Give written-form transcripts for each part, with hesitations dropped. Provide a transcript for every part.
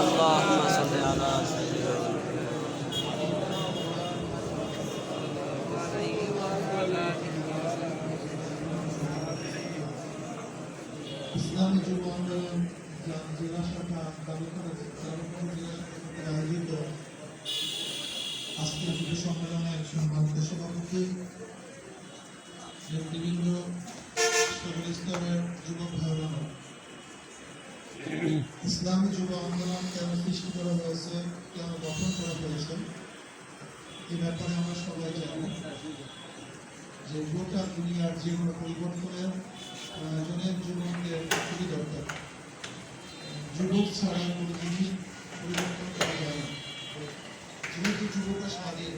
اللهم صل على سيدنا ইসলামী যুব আন্দোলন জেলা শাখা আয়োজিত আজকের যুব সম্মেলনের সম্মানিত সভাপতি নেতৃবৃন্দ, সকল স্তরের যুবক ভাইরা, ইসলামী যুব আন্দোলন কেন সৃষ্টি করা হয়েছে, কেন গঠন করা হয়েছে, এই ব্যাপারে আমরা সবাই জানি যে গোটা দুনিয়ার যে কোনো পরিবর্তনের প্রয়োজনের যুবকদের খুবই দরকার। যুবক ছাড়া কোনো জিনিস পরিবর্তন করা যায় না। যেহেতু যুবকরা স্বাধীন,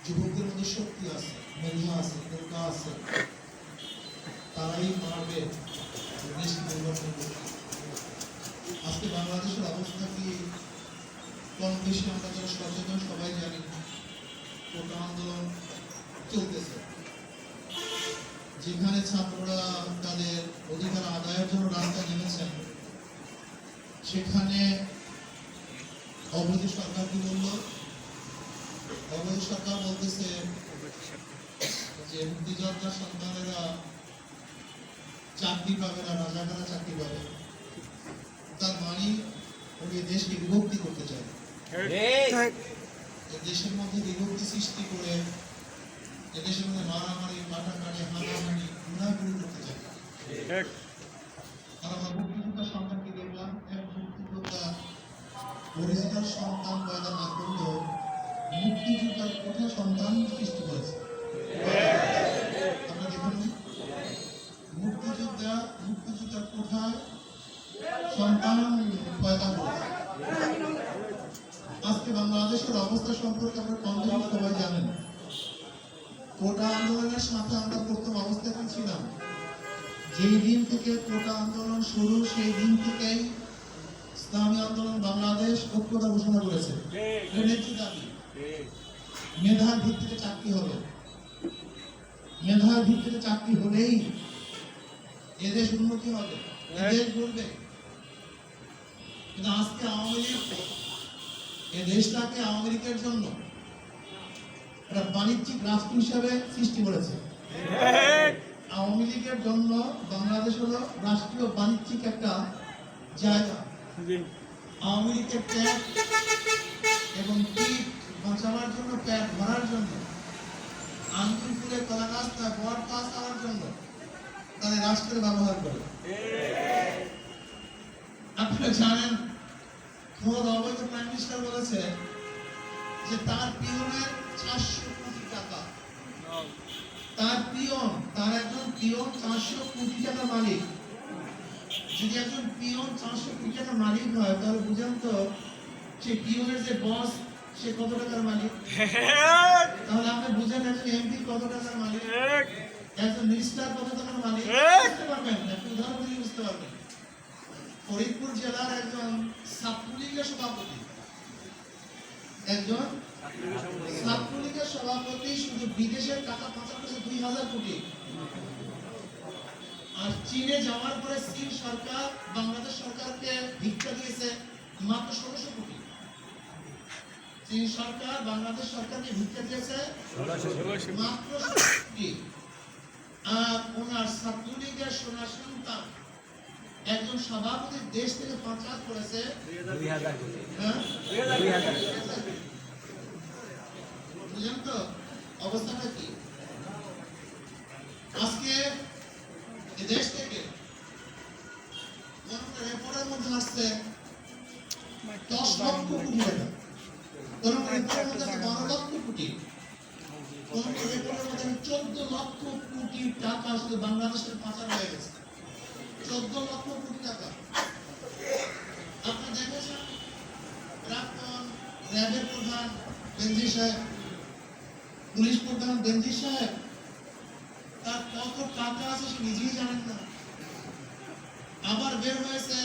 যুবকদের মধ্যে শক্তি আছে, মেধা আছে, ক্ষমতা আছে, তারাই পারবে দেশ পরিবর্তন করতে। আজকে বাংলাদেশের অবস্থা কি কম বেশি আমরা যারা সচেতন সবাই জানি, কোটা আন্দোলন চলতেছে। যেখানে ছাত্ররা তাদের অধিকার আদায়ের জন্য রাস্তায় নেমেছেন, সেখানে অবৈধ সরকার কি বলল? অবৈধ সরকার বলতেছে যে মুক্তিযোদ্ধা সন্তানেরা চাকরি পাবে না, রাজাকারা চাকরি পাবে। তার মানে ওই দেশকে বিভক্তি করতে চায়, দেশের মধ্যে বিভক্তি সৃষ্টি করে এদেশের মধ্যে মারামারি, কাটাকাটি, হানাহানি, গুণাগুলি করতে চায়। আর আমরা মুক্তিযোদ্ধা সন্তানকে দেখলাম, এক মুক্তিযোদ্ধা অরিজিনাল সন্তান পয়দা না করলেও মুক্তিযোদ্ধার কোঠা সন্তান সৃষ্টি করেছে। আমরা দেখুন, মুক্তিযোদ্ধার কোঠায় সন্তান পয়দা করেছে। আজকে বাংলাদেশের অবস্থা সম্পর্কে আমরা কম বেশি সবাই জানেন। কোটা আন্দোলনের সাথে আমরা প্রথম অবস্থায় ছিলাম। যেই দিন থেকে কোটা আন্দোলন শুরু, সেই দিন থেকেই ইসলামী আন্দোলন বাংলাদেশ ঐক্যতা ঘোষণা করেছে। মেধার ভিত্তিতে চাকরি হবে, মেধার ভিত্তিতে চাকরি হলেই এদেশ উন্নতি হবে, এদেশ গড়বে। কিন্তু আজকে আওয়ামী লীগ এ দেশটাকে আওয়ামী লীগের জন্য একটা বাণিজ্যিক রাষ্ট্র হিসাবে সৃষ্টি করেছে। আওয়ামী লীগের জন্য বাংলাদেশ হলো রাষ্ট্রীয় বাণিজ্যিক একটা জায়গা। আওয়ামী লীগের ট্যাগ এবং পিঠ বাঁচাবার জন্য, প্যাট ভরার জন্য, আঙ্গুল ফুলে কলা গাছ তা বট গাছ খাওয়ার জন্য তাদের রাষ্ট্রের ব্যবহার করে। আপনারা জানেন, খোদ অবৈধ প্রাইম মিনিস্টার বলেছে যে তার পিয়নের 400 কোটি টাকা, তার পিয়ন, তার একজন পিয়ন 400 কোটি টাকা মালিক। যদি একজন পিয়ন 400 কোটি টাকা মালিক হয়, তাহলে বুঝেন তো সেই পিয়নের যে বস, সে কত টাকার মালিক। তাহলে আপনি বুঝেন একজন এমপি কত টাকার মালিক, একজন মিনিস্টার কত টাকার মালিক। বুঝতে পারবেন, একটু উদাহরণ দিয়ে বুঝতে পারবেন। ফরিদপুর জেলার একজন ছাত্রলীগের সভাপতি, একজন ছাত্রলীগের সভাপতি শুধু বিদেশের টাকা পাচার করেছে 2000 কোটি। আর চীনে যাওয়ার পরে চীন সরকার বাংলাদেশ সরকারকে ভিক্ষা দিয়েছে মাত্র 1600 কোটি। চীন সরকার বাংলাদেশ সরকারকে ভিক্ষা দিয়েছে মাত্র 1600 কোটি। আর ওনার ছাত্রলীগের সোনা সন্তান একজন সভাপতি দেশ থেকে পাচার করেছে 2000 কোটি। বুঝলেন তো অবস্থাটা কি? আজকে দেশ থেকে রেপোর্টের মধ্যে আসছে 10 লক্ষ কোটি টাকা, কোন রেপোর্টের মধ্যে 12 লক্ষ কোটি, কোন রেপোর্টের মধ্যে 14 লক্ষ কোটি টাকা শুধু বাংলাদেশের পাচার হয়ে গেছে। 14 লক্ষ কোটি টাকা। আপনি দেখেছেন প্রাক্তন র্যাবের প্রধান বেনজির সাহেব পুলিশ প্রধান বেনজির সাহেব তার কত টাকা আছে সে নিজেই জানেন না। আবার বের হয়েছে